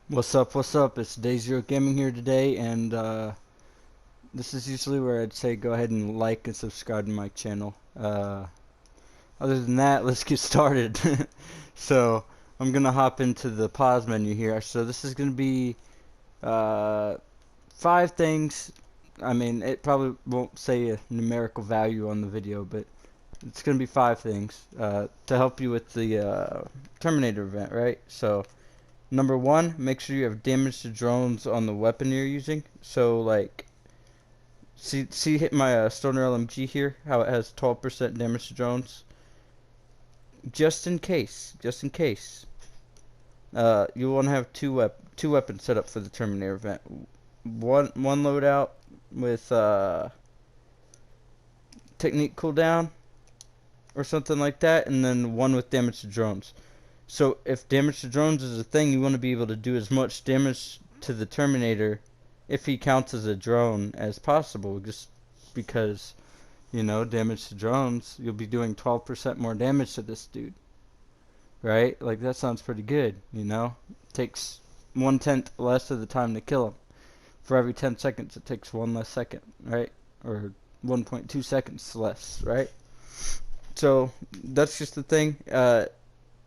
What's up, what's up? It's Day Zero Gaming here today, and this is usually where I'd say go ahead and like and subscribe to my channel. Other than that, let's get started. So, I'm gonna hop into the pause menu here. So this is gonna be uh, 5 things. I mean, it probably won't say a numerical value on the video, but it's gonna be 5 things to help you with the Terminator event, right? So, number one, make sure you have damage to drones on the weapon you're using. So like, see, hit my Stoner LMG here, how it has 12% damage to drones. Just in case, you want to have two weapons set up for the Terminator event. One loadout with technique cooldown or something like that, and then one with damage to drones. So if damage to drones is a thing, you want to be able to do as much damage to the Terminator, if he counts as a drone, as possible. Just because, damage to drones, you'll be doing 12% more damage to this dude. Right? Like, that sounds pretty good. Takes 1/10 less of the time to kill him. For every 10 seconds, it takes one less second, right? Or 1.2 seconds less, right? So, that's just the thing.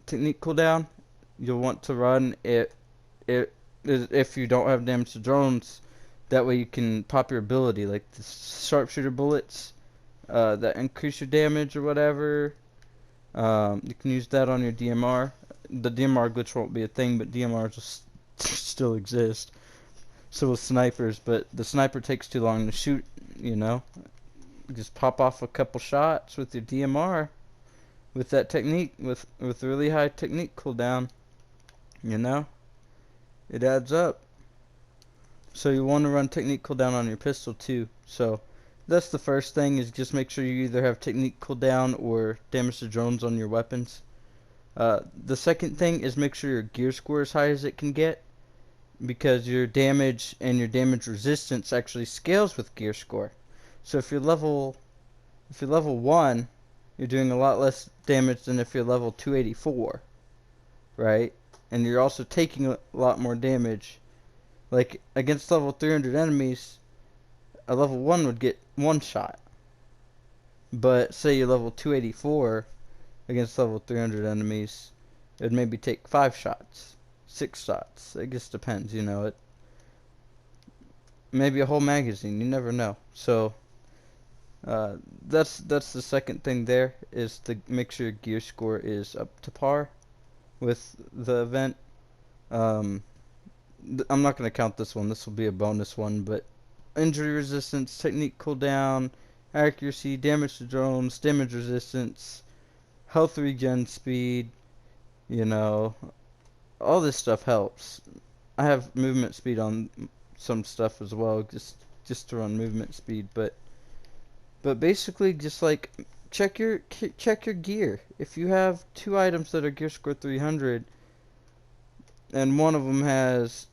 Technique cooldown, you'll want to run it if you don't have damage to drones. That way you can pop your ability, like the sharpshooter bullets that increase your damage or whatever. You can use that on your DMR. The DMR glitch won't be a thing, but DMRs will still exist. So will snipers, but the sniper takes too long to shoot. You know, just pop off a couple shots with your DMR with that technique, with really high technique cooldown. You know, it adds up. So you want to run technique cooldown on your pistol too. So that's the first thing, is just make sure you either have technique cooldown or damage to drones on your weapons. The second thing is make sure your gear score is high as it can get, because your damage and your damage resistance actually scales with gear score. So if you're level 1, you're doing a lot less damage than if you're level 284, right? And you're also taking a lot more damage. Like, against level 300 enemies, a level 1 would get 1 shot. But say you're level 284 against level 300 enemies, it would maybe take 5 shots, 6 shots. It just depends, it maybe a whole magazine, you never know. So that's the second thing there, is to make sure your gear score is up to par with the event. I'm not going to count this one. This will be a bonus one, but injury resistance, technique cooldown, accuracy, damage to drones, damage resistance, health regen speed, all this stuff helps. I have movement speed on some stuff as well, just to run movement speed, but basically just like check your gear. If you have 2 items that are gear score 300 and one of them has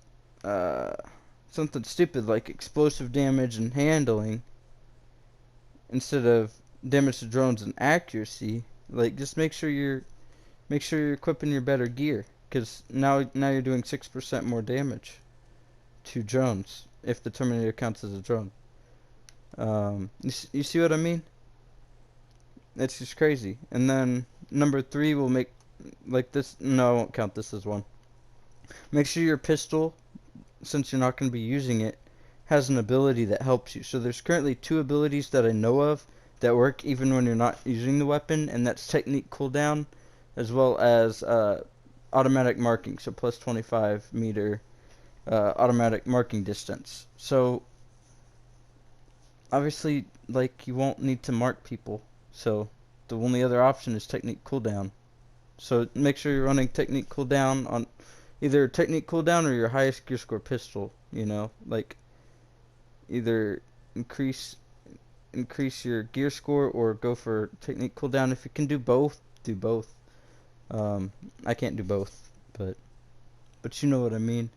something stupid like explosive damage and handling instead of damage to drones and accuracy, like, just make sure you're equipping your better gear, because now you're doing 6% more damage to drones if the Terminator counts as a drone. You see what I mean? It's just crazy. And then number 3 will make, like, this. No, I won't count this as one. Make sure your pistol, since you're not going to be using it, has an ability that helps you. So there's currently 2 abilities that I know of that work even when you're not using the weapon, and that's technique cooldown, as well as automatic marking, so plus 25 meter automatic marking distance. So obviously, like, you won't need to mark people, so the only other option is technique cooldown. So make sure you're running technique cooldown on either technique cooldown or your highest gear score pistol. Like, either increase your gear score or go for technique cooldown. If you can do both, do both. I can't do both, but you know what I mean.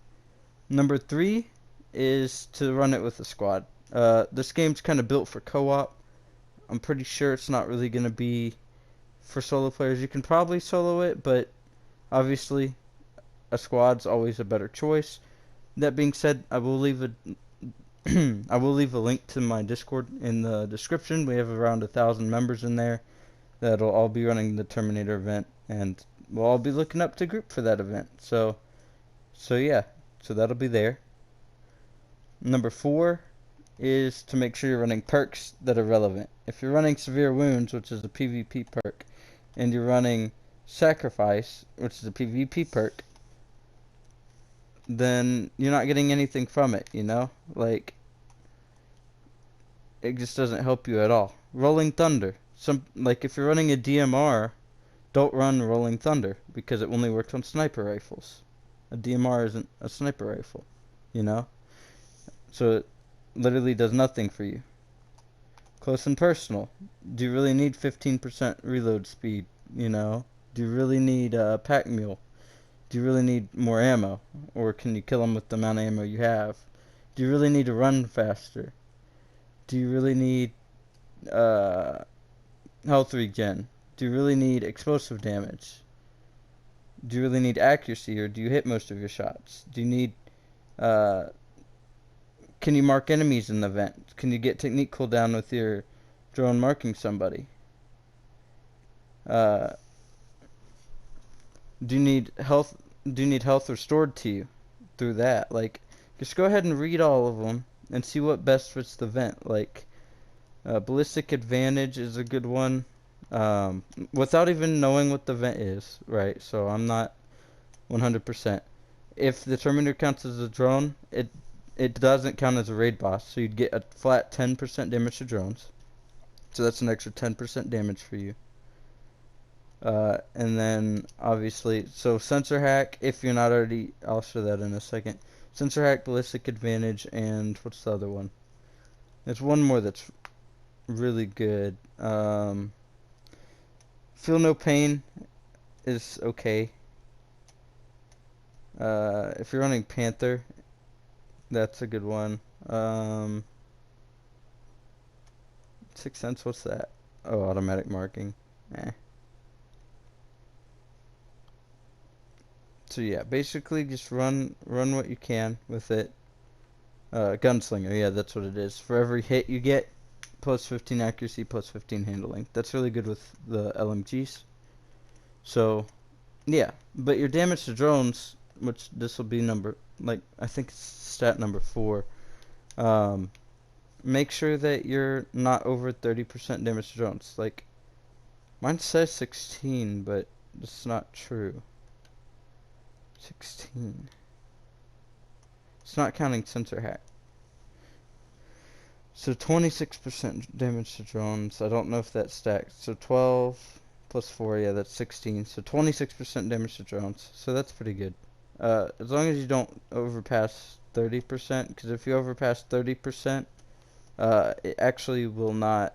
Number 3 is to run it with a squad. This game's kind of built for co-op. I'm pretty sure it's not really going to be for solo players. You can probably solo it, but obviously a squad's always a better choice. That being said, I will leave a I will leave a link to my Discord in the description. We have around 1,000 members in there that'll all be running the Terminator event, and we'll all be looking up to group for that event. So yeah, so that'll be there. Number 4 is to make sure you're running perks that are relevant. If you're running Severe Wounds, which is a PvP perk, and you're running Sacrifice, which is a PvP perk, then you're not getting anything from it, you know? Like, it just doesn't help you at all. Rolling Thunder. Like, if you're running a DMR, don't run Rolling Thunder, because it only works on sniper rifles. A DMR isn't a sniper rifle, you know? So it literally does nothing for you. Close and Personal. Do you really need 15% reload speed, you know? Do you really need a pack mule? Do you really need more ammo? Or can you kill them with the amount of ammo you have? Do you really need to run faster? Do you really need health regen? Do you really need explosive damage? Do you really need accuracy, or do you hit most of your shots? Do you need can you mark enemies in the event? Can you get technique cooldown with your drone marking somebody? Do you need health? Do you need health restored to you through that? Like, just go ahead and read all of them and see what best fits the event. Like, ballistic advantage is a good one. Without even knowing what the event is, right? So I'm not 100%. If the Terminator counts as a drone, it doesn't count as a raid boss, so you'd get a flat 10% damage to drones. So that's an extra 10% damage for you. And then obviously, so sensor hack, if you're not already, I'll show that in a second. Sensor hack, ballistic advantage, and what's the other one? There's one more that's really good. Feel no pain is okay. If you're running Panther, that's a good one. 6 Sense, what's that? Oh, automatic marking. So yeah, basically just run what you can with it. Gunslinger, yeah, that's what it is. For every hit you get, plus 15 accuracy, plus 15 handling. That's really good with the LMGs. So, yeah. But your damage to drones, which this will be I think it's stat number 4. Make sure that you're not over 30% damage to drones. Like, mine says 16, but it's not true. 16. It's not counting sensor hack. So 26% damage to drones. I don't know if that stacks. So 12 plus 4, yeah, that's 16. So 26% damage to drones. So that's pretty good. As long as you don't overpass 30%, because if you overpass 30%, it actually will not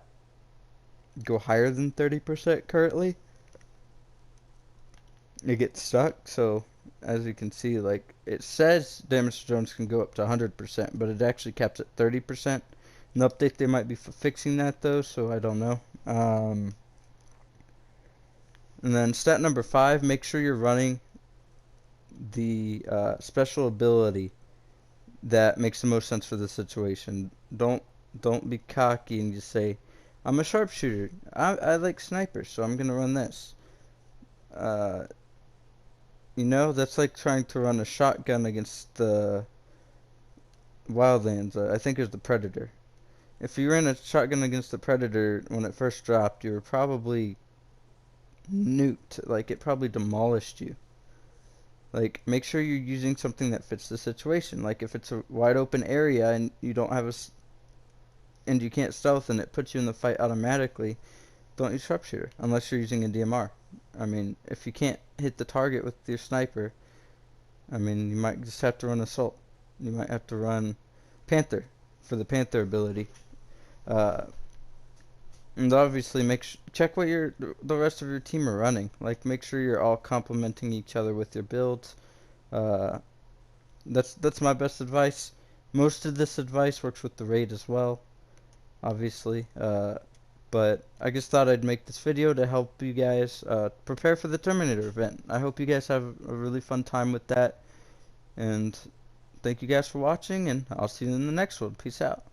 go higher than 30% currently. It gets stuck, so as you can see, like, it says damage to drones can go up to 100%, but it actually caps at 30%. In the update, they might be fixing that, though, so I don't know. And then stat number 5, make sure you're running the special ability that makes the most sense for the situation. Don't be cocky and just say, I'm a sharpshooter. I like snipers, so I'm going to run this. You know, that's like trying to run a shotgun against the Wildlands. I think it was the Predator. If you ran a shotgun against the Predator when it first dropped, you were probably nuked. Like, it probably demolished you. Like, make sure you're using something that fits the situation. Like, if it's a wide open area and you don't have and you can't stealth and it puts you in the fight automatically, don't use sharpshooter unless you're using a DMR. I mean, if you can't hit the target with your sniper, I mean, you might just have to run assault. You might have to run Panther for the Panther ability. And obviously check what the rest of your team are running. Like, make sure you're all complementing each other with your builds. That's my best advice. Most of this advice works with the raid as well, obviously. But But I just thought I'd make this video to help you guys prepare for the Terminator event. I hope you guys have a really fun time with that. And thank you guys for watching, and I'll see you in the next one. Peace out.